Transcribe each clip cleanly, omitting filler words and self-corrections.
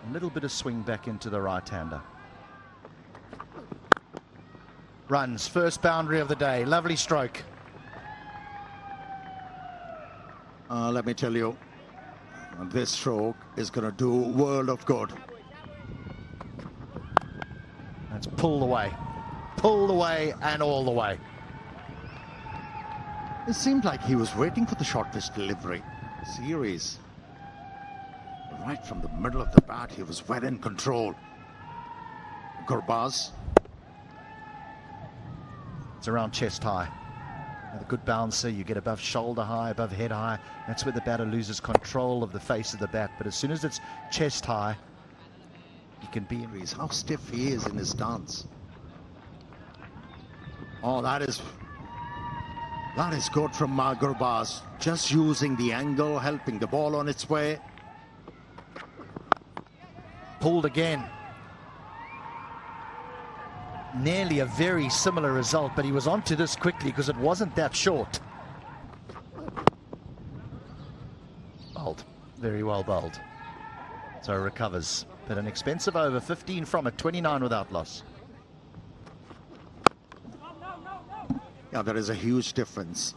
A little bit of swing back into the right-hander. Runs, first boundary of the day. Lovely stroke. Let me tell you, this stroke is going to do world of good. That's pulled away. Pulled away and all the way. It seemed like he was waiting for the short pitch delivery. Series. Right from the middle of the bat, he was well in control. Gurbaz. It's around chest high. With a good bouncer, you get above shoulder high, above head high. That's where the batter loses control of the face of the bat. But as soon as it's chest high, he can be in. How stiff he is in his stance. Oh, that is good from Gurbaz. Just using the angle, helping the ball on its way. Pulled again. Nearly a very similar result, but he was onto this quickly because it wasn't that short. Bowled. Very well bowled. So recovers. But an expensive over, 15 from it, 29 without loss. Yeah, there is a huge difference.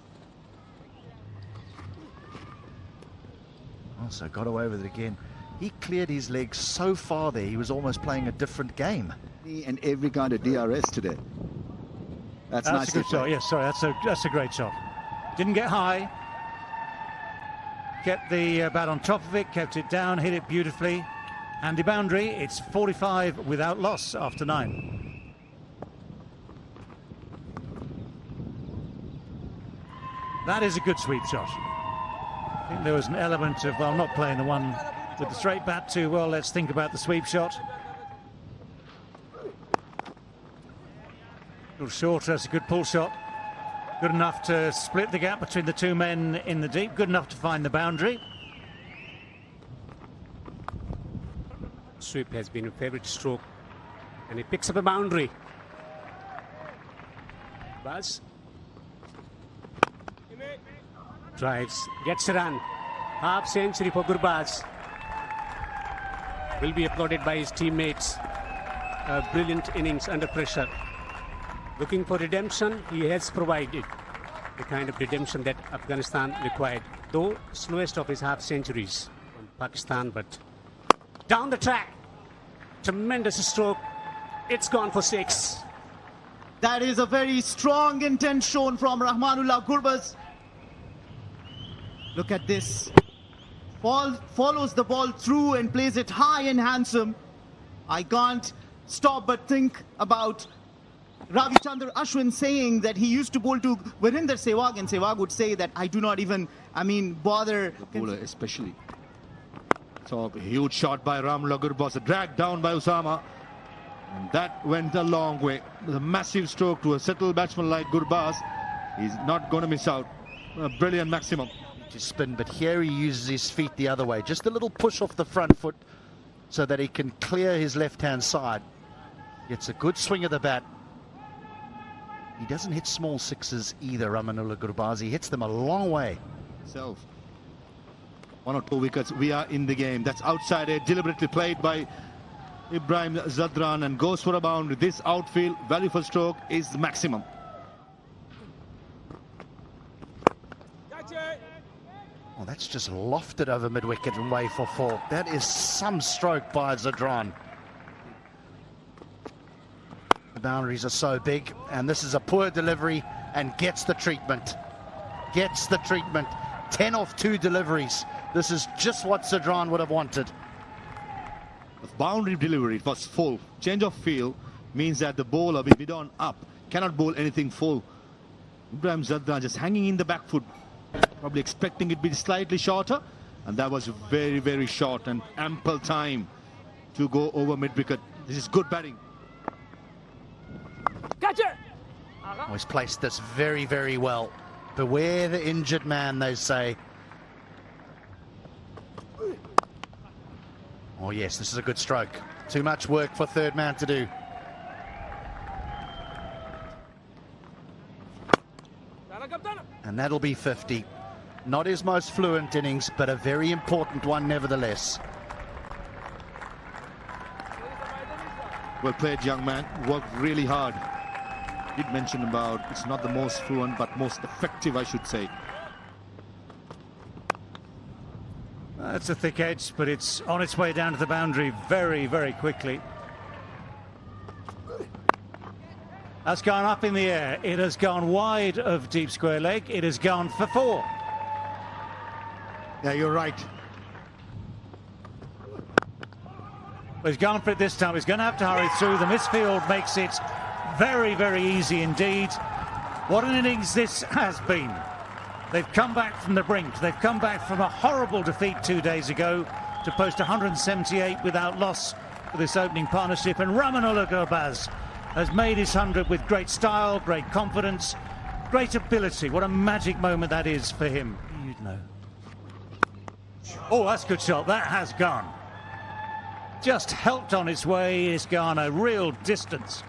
Also got away with it again. He cleared his legs so far there, he was almost playing a different game. And every kind of DRS today. That's nice. A good shot. Yes, sorry, that's a great shot. Didn't get high. Kept the bat on top of it, kept it down, hit it beautifully. And the boundary, it's 45 without loss after 9. That is a good sweep shot. I think there was an element of, well, I'm not playing the one with the straight bat too well. Let's think about the sweep shot. A little shorter, that's a good pull shot. Good enough to split the gap between the two men in the deep. Good enough to find the boundary. Sweep has been a favourite stroke, and he picks up a boundary. Buzz drives, gets a run. Half century for Gurbaz. Will be applauded by his teammates. A brilliant innings under pressure. Looking for redemption, he has provided the kind of redemption that Afghanistan required. Though slowest of his half centuries from Pakistan, but down the track. Tremendous stroke. It's gone for 6. That is a very strong intent shown from Rahmanullah Gurbaz. Look at this. Follows the ball through and plays it high and handsome. I can't stop but think about Ravichandran Ashwin saying that he used to bowl to Virender Sehwag, and Sehwag would say that I do not even, bother. The bowler especially. So a huge shot by Rahmanullah Gurbaz, dragged down by Usama. And that went a long way. A massive stroke to a settled batsman like Gurbaz. He's not going to miss out. A brilliant maximum. To spin, but here he uses his feet the other way. Just a little push off the front foot so that he can clear his left-hand side. Gets a good swing of the bat. He doesn't hit small sixes either, Rahmanullah Gurbaz. He hits them a long way. Self. 1 or 2 wickets. We are in the game. That's outside edge, deliberately played by Ibrahim Zadran, and goes for a boundary. This outfield value for stroke is the maximum. Oh, that's just lofted over mid-wicket and way for 4. That is some stroke by Zadran. The boundaries are so big, and this is a poor delivery and gets the treatment. Gets the treatment. 10 off 2 deliveries. This is just what Zadran would have wanted. The boundary delivery, it was full. Change of field means that the bowler will be on up. Cannot bowl anything full. Ibrahim Zadran just hanging in the back foot. Probably expecting it to be slightly shorter. And that was very, very short and ample time to go over mid-wicket. This is good batting. Catch it! Oh, he's placed this very, very well. Beware the injured man, they say. Oh, yes, this is a good stroke. Too much work for third man to do. And that'll be 50. Not his most fluent innings, but a very important one nevertheless. Well played, young man. Worked really hard. Did mention about it's not the most fluent, but most effective, I should say. That's a thick edge, but it's on its way down to the boundary very, very quickly. That's gone up in the air. It has gone wide of deep square leg. It has gone for 4. Yeah, you're right. But he's gone for it this time. He's going to have to hurry through. The midfield makes it very, very easy indeed. What an innings this has been. They've come back from the brink. They've come back from a horrible defeat 2 days ago to post 178 without loss for this opening partnership. And Ramanullah Gurbaz has made his 100 with great style, great confidence, great ability. What a magic moment that is for him. You'd know. Oh, that's a good shot. That has gone. Just helped on its way. It's gone a real distance.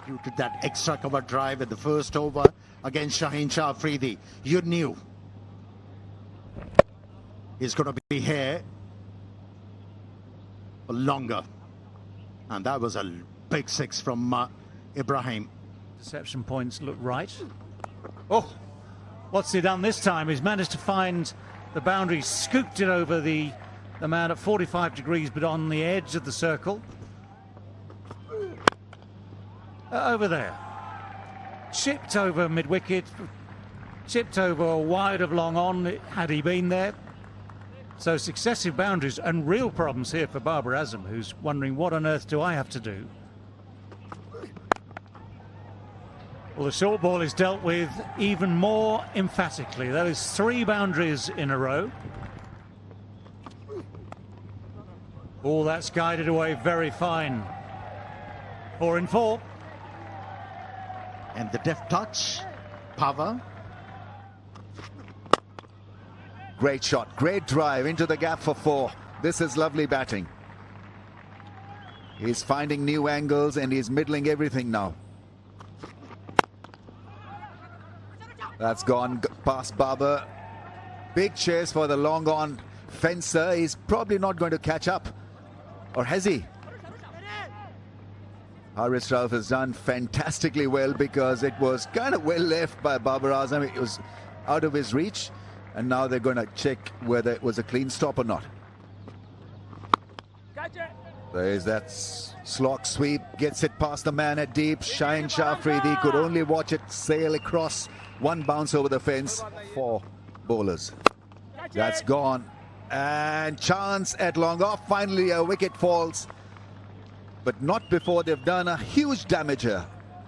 Due to that extra cover drive at the first over against Shaheen Shah Afridi, you knew he's going to be here for longer. And that was a big 6 from Ibrahim. Deception points look right. Oh, what's he done this time? He's managed to find the boundary, scooped it over the man at 45 degrees, but on the edge of the circle. Over there. Chipped over mid-wicket, chipped over wide of long on, had he been there. So successive boundaries and real problems here for Babar Azam, who's wondering what on earth do I have to do? Well, the short ball is dealt with even more emphatically. That is 3 boundaries in a row. All that's guided away very fine. 4 in 4. And the deft touch, power. Great shot, great drive into the gap for 4. This is lovely batting. He's finding new angles and he's middling everything now. That's gone past Babar. Big chase for the long on fencer. He's probably not going to catch up. Or has he? Haris Rauf has done fantastically well because it was kind of well left by Babar Azam. It was out of his reach. And now they're going to check whether it was a clean stop or not. There's that slog sweep. Gets it past the man at deep. Shaheen Shah Afridi could only watch it sail across. 1 bounce over the fence for bowlers. That's gone. And chance at long off. Finally a wicket falls. But not before they've done a huge damage here.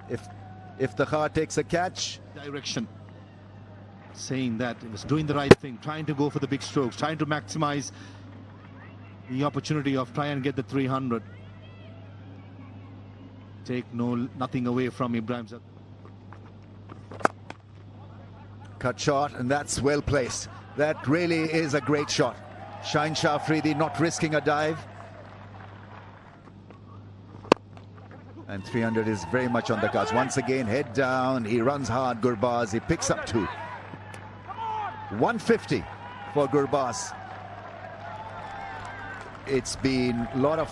If the Khar takes a catch. Direction. Saying that he was doing the right thing, trying to go for the big strokes, trying to maximize the opportunity of try and get the 300. Take nothing away from Ibrahim. Cut shot, and that's well placed. That really is a great shot. Shaheen Shah Afridi not risking a dive. And 300 is very much on the cards. Once again, head down. He runs hard, Gurbaz. He picks up 2. 150 for Gurbaz. It's been a lot of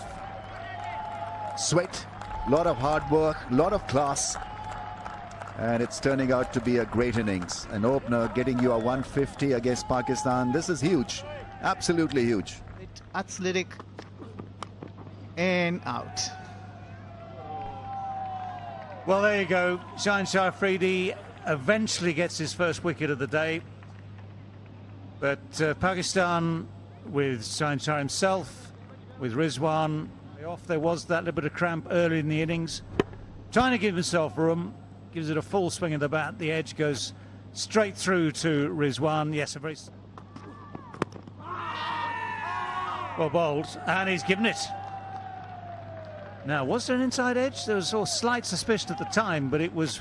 sweat, a lot of hard work, a lot of class. And it's turning out to be a great innings. An opener getting you a 150 against Pakistan. This is huge. Absolutely huge. Athletic and out. Well, there you go. Shaheen Shah Afridi eventually gets his first wicket of the day. But Pakistan, with Shaheen Shah himself, with Rizwan off, there was that little bit of cramp early in the innings. Trying to give himself room, gives it a full swing of the bat. The edge goes straight through to Rizwan. Yes, a very well bowled, and he's given it. Now, was there an inside edge? There was a slight suspicion at the time, but it was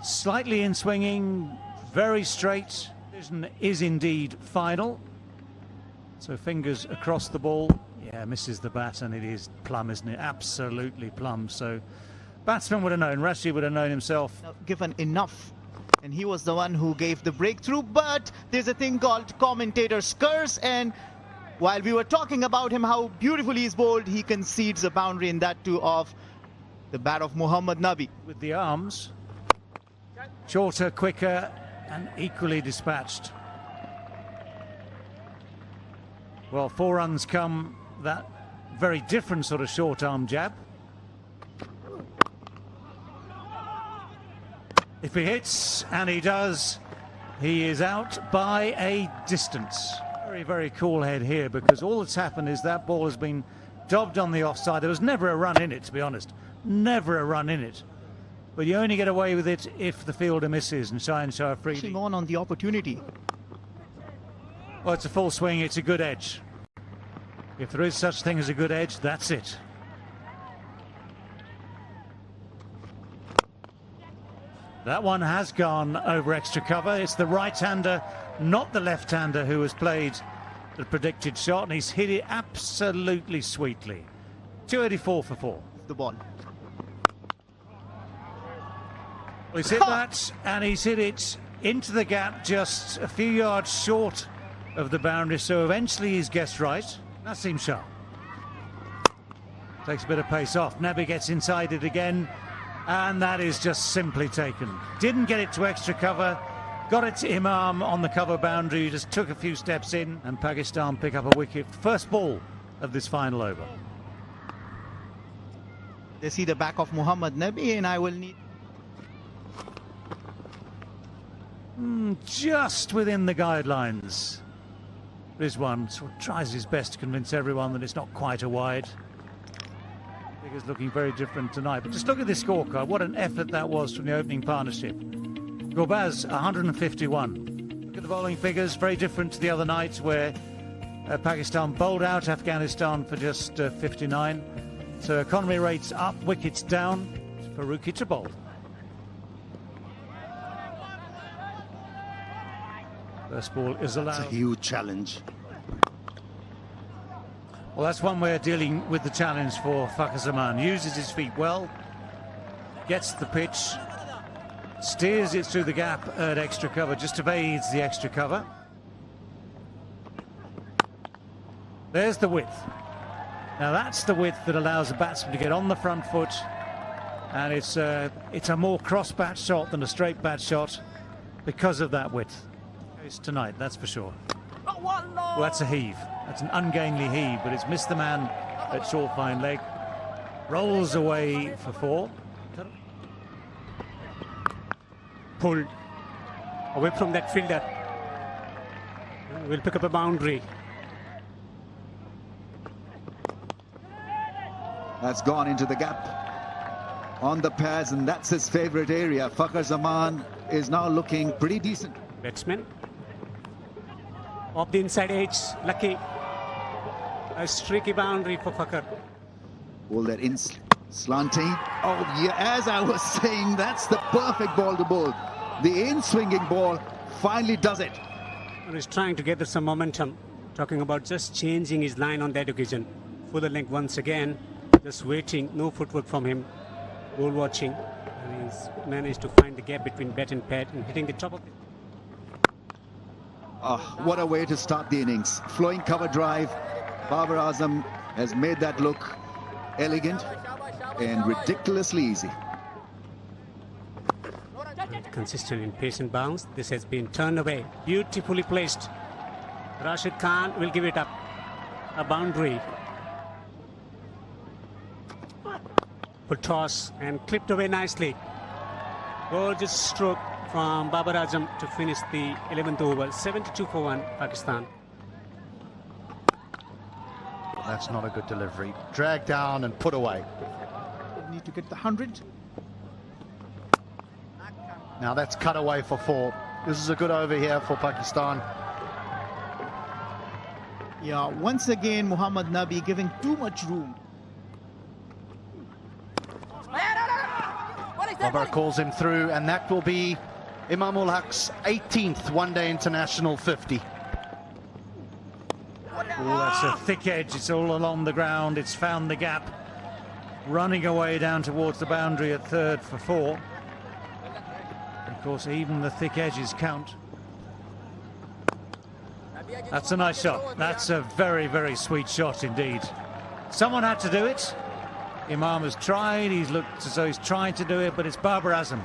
slightly in swinging, very straight. Is indeed final. So fingers across the ball. Yeah, misses the bat, and it is plumb, isn't it? Absolutely plumb. So batsman would have known. Rashid would have known himself. Given enough, and he was the one who gave the breakthrough. But there's a thing called commentator's curse, and while we were talking about him, how beautifully he's bowled, he concedes a boundary, and that too of The bat of Mohammad Nabi. With the arms, shorter, quicker, and equally dispatched. Well, 4 runs come that very different sort of short arm jab. If he hits, and he does, he is out by a distance. Very, very cool head here, because all that's happened is that ball has been dobbed on the offside. There was never a run in it, to be honest. Never a run in it. But you only get away with it if the fielder misses, and Shah Afridi. On the opportunity. Well, it's a full swing, it's a good edge. If there is such thing as a good edge, that's it. That one has gone over extra cover. It's the right-hander, not the left-hander, who has played the predicted shot, and he's hit it absolutely sweetly. 284 for 4. The ball. Well, he's hit that, and he's hit it into the gap, just a few yards short of the boundary, so eventually he's guessed right. Naseem Shah takes a bit of pace off. Nabi gets inside it again, and that is just simply taken. Didn't get it to extra cover, got it to Imam on the cover boundary, just took a few steps in, and Pakistan pick up a wicket. First ball of this final over. They see the back of Mohammad Nabi, and I will need... Just within the guidelines. Rizwan sort of tries his best to convince everyone that it's not quite a wide. Figures looking very different tonight. But just look at this scorecard. What an effort that was from the opening partnership. Gurbaz, 151. Look at the bowling figures. Very different to the other night where Pakistan bowled out Afghanistan for just 59. So economy rates up, wickets down for Rookie to bowl. First ball is allowed. It's a huge challenge. Well, that's one way of dealing with the challenge for Fakhar Zaman. Uses his feet well, gets the pitch, steers it through the gap at extra cover, just evades the extra cover. There's the width. Now that's the width that allows a batsman to get on the front foot, and it's a more cross bat shot than a straight bat shot because of that width. Tonight, that's for sure. Well, that's a heave. That's an ungainly heave, but it's missed the man at short fine leg. Rolls away for 4. Pulled away from that fielder. Will pick up a boundary. That's gone into the gap on the pads, and that's his favorite area. Fakhar Zaman is now looking pretty decent. Batsman. Off the inside edge, lucky. A streaky boundary for Fakhar. All that in slanting. Oh, yeah, as I was saying, that's the perfect ball to bowl. The in-swinging ball finally does it. He's trying to gather some momentum. Talking about just changing his line on that occasion. Full length once again. Just waiting, no footwork from him. Ball watching. And he's managed to find the gap between bat and pad and hitting the top of it. Oh, what a way to start the innings. Flowing cover drive. Babar Azam has made that look elegant and ridiculously easy. Consistent in pace and bounce. This has been turned away. Beautifully placed. Rashid Khan will give it up. A boundary. Full toss and clipped away nicely. Gorgeous stroke from Babar Azam to finish the 11th over. 72 for 1, Pakistan. That's not a good delivery. Dragged down and put away. Need to get the 100. Now that's cut away for 4. This is a good over here for Pakistan. Yeah, once again, Mohammad Nabi giving too much room. Babar calls him through, and that will be Imam ul Haq's 18th one-day international 50. Oh, that's a thick edge. It's all along the ground. It's found the gap. Running away down towards the boundary at third for 4. Of course, even the thick edges count. That's a nice shot. That's a very, very sweet shot indeed. Someone had to do it. Imam has tried, he's looked as though he's trying to do it, but it's Babar Azam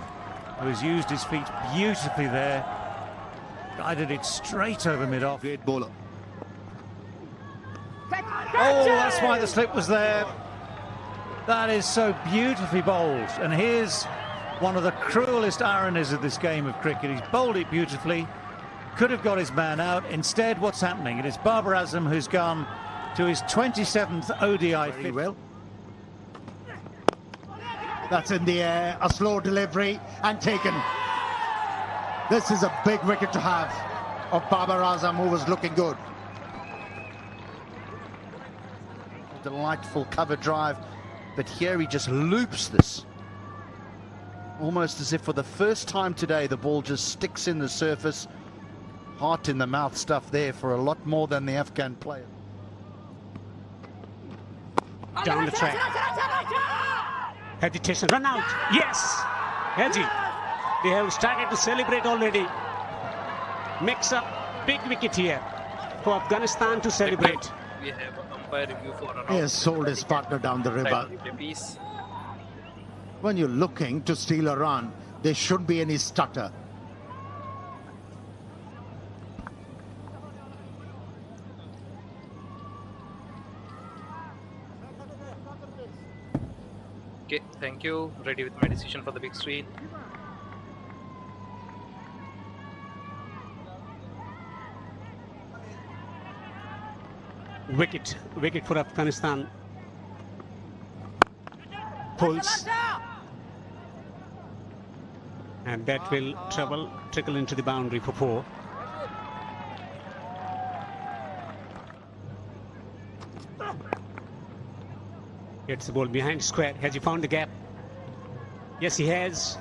who has used his feet beautifully there. Guided it straight over mid-off. Great bowler. Oh, that's why the slip was there. That is so beautifully bowled. And here's one of the cruelest ironies of this game of cricket. He's bowled it beautifully, could have got his man out. Instead, what's happening? It is Babar Azam who's gone to his 27th ODI. Very well. That's in the air, a slow delivery and taken. This is a big wicket to have of Babar Azam, who was looking good. Delightful cover drive, but here he just loops this. Almost as if for the first time today the ball just sticks in the surface. Heart in the mouth stuff there for a lot more than the Afghan player. Down the track. Hesitation, run out. Yes, Haji. They have started to celebrate already. Makes a big wicket here for Afghanistan to celebrate. We have umpire review for around. He has sold his partner down the river. When you're looking to steal a run, there shouldn't be any stutter. Okay, thank you. Ready with my decision for the big screen. Wicket for Afghanistan. Pulls. And that will trickle into the boundary for 4. Gets the ball behind square. Has he found the gap? Yes, he has.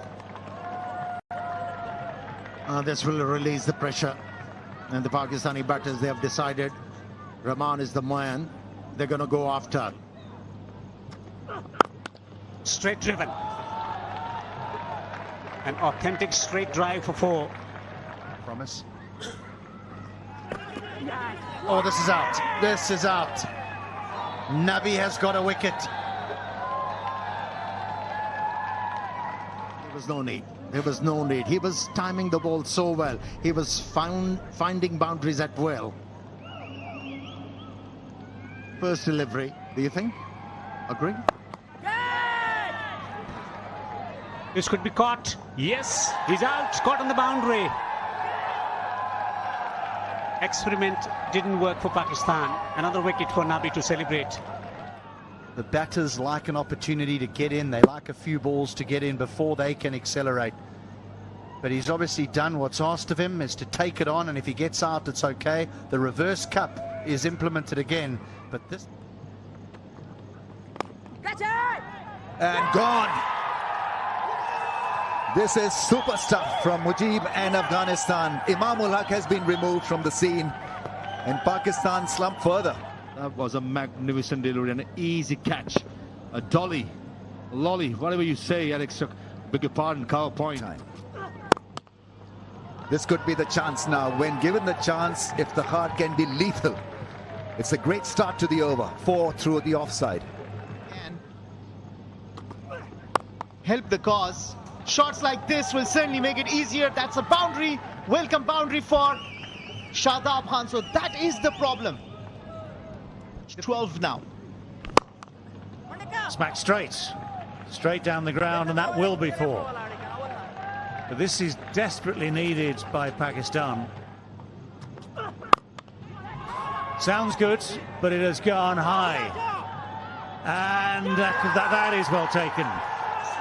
This will release the pressure. And the Pakistani batters, they have decided Rahman is the man they're going to go after. Straight driven. An authentic straight drive for 4. Promise. Oh, this is out. This is out. Nabi has got a wicket. There was no need. There was no need. He was timing the ball so well. He was finding boundaries at will. First delivery, do you think? Agree? This could be caught. Yes, he's out. Caught on the boundary. Experiment didn't work for Pakistan. Another wicket for Nabi to celebrate. The batters like an opportunity to get in. They like a few balls to get in before they can accelerate. But he's obviously done what's asked of him, is to take it on, and if he gets out, it's okay. The reverse cup is implemented again, but this... And gone. This is super stuff from Mujib and Afghanistan. Imamul Haq has been removed from the scene, and Pakistan slumped further. That was a magnificent delivery and an easy catch. A dolly, a lolly, whatever you say, Alex. Beg your pardon, cover point. This could be the chance now. When given the chance, if the heart can be lethal. It's a great start to the over. 4 through the offside. And help the cause. Shots like this will certainly make it easier. That's a boundary. Welcome boundary for Shadab Khan. So that is the problem. 12 now. Smack straight down the ground, and that will be 4. But this is desperately needed by Pakistan. Sounds good, but it has gone high. And that is well taken.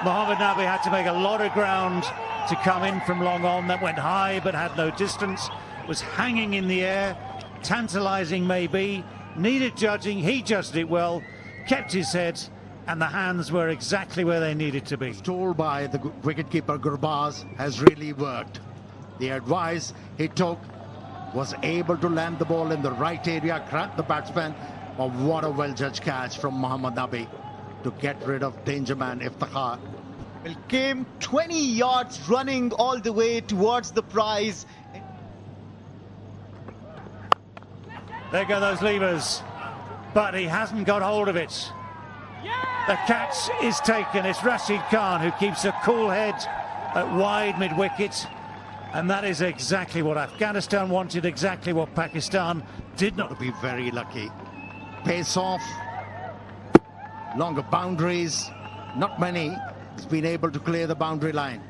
Mohammad Nabi had to make a lot of ground to come in from long on. That went high but had no distance. Was hanging in the air. Tantalising maybe. Needed judging. He judged it well. Kept his head. And the hands were exactly where they needed to be. Told by the wicketkeeper Gurbaz has really worked. The advice he took, was able to land the ball in the right area, crack the batsman. But what a well-judged catch from Mohammad Nabi to get rid of danger man Iftikhar. Well, came 20 yards running all the way towards the prize. There go those levers. But he hasn't got hold of it. The catch is taken. It's Rashid Khan who keeps a cool head at wide mid-wicket. And that is exactly what Afghanistan wanted, exactly what Pakistan did not. To be very lucky. Pace off, longer boundaries, not many. He's been able to clear the boundary line.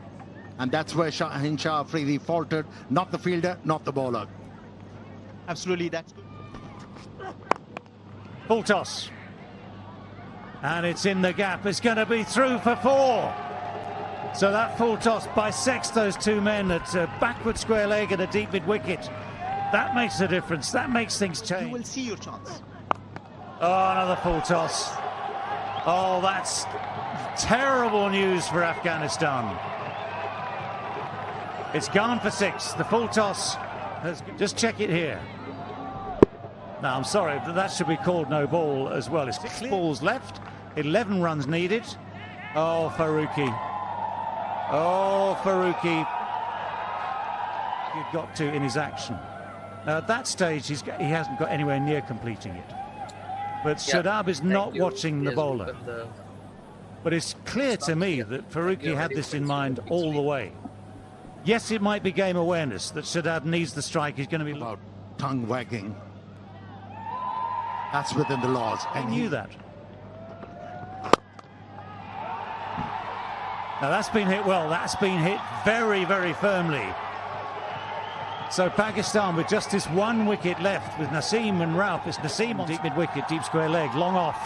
And that's where Shaheen Shah Afridi faltered, not the fielder, not the bowler. Absolutely, that's good. Full toss. And it's in the gap. It's going to be through for 4. So that full toss bisects those two men at a backward square leg and a deep mid-wicket. That makes a difference. That makes things change. You will see your chance. Oh, another full toss. Oh, that's terrible news for Afghanistan. It's gone for 6. The full toss has... Just check it here. No, I'm sorry, but that should be called no ball as well. It's 6 balls left, 11 runs needed. Oh, Faruqi. Oh, Faruqi. He'd got to in his action. Now, at that stage, he hasn't got anywhere near completing it. But Shadab is not watching the bowler. But it's clear to me that Faruqi had this in mind all the way. Yes, it might be game awareness that Shadab needs the strike. He's going to be... About tongue wagging. That's within the laws. And he knew that. Now that's been hit well. That's been hit very, very firmly. So Pakistan with just this 1 wicket left with Naseem and Rauf. It's Naseem on deep mid-wicket, deep square leg, long off.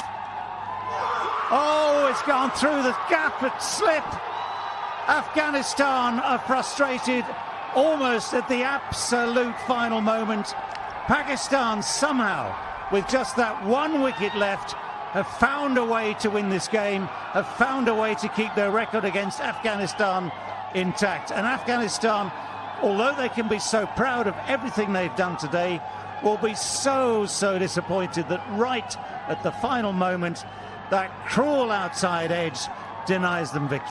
Oh, it's gone through the gap at slip. Afghanistan are frustrated almost at the absolute final moment. Pakistan somehow, with just that 1 wicket left, have found a way to win this game, have found a way to keep their record against Afghanistan intact. And Afghanistan, although they can be so proud of everything they've done today, will be so disappointed that right at the final moment, that cruel outside edge denies them victory.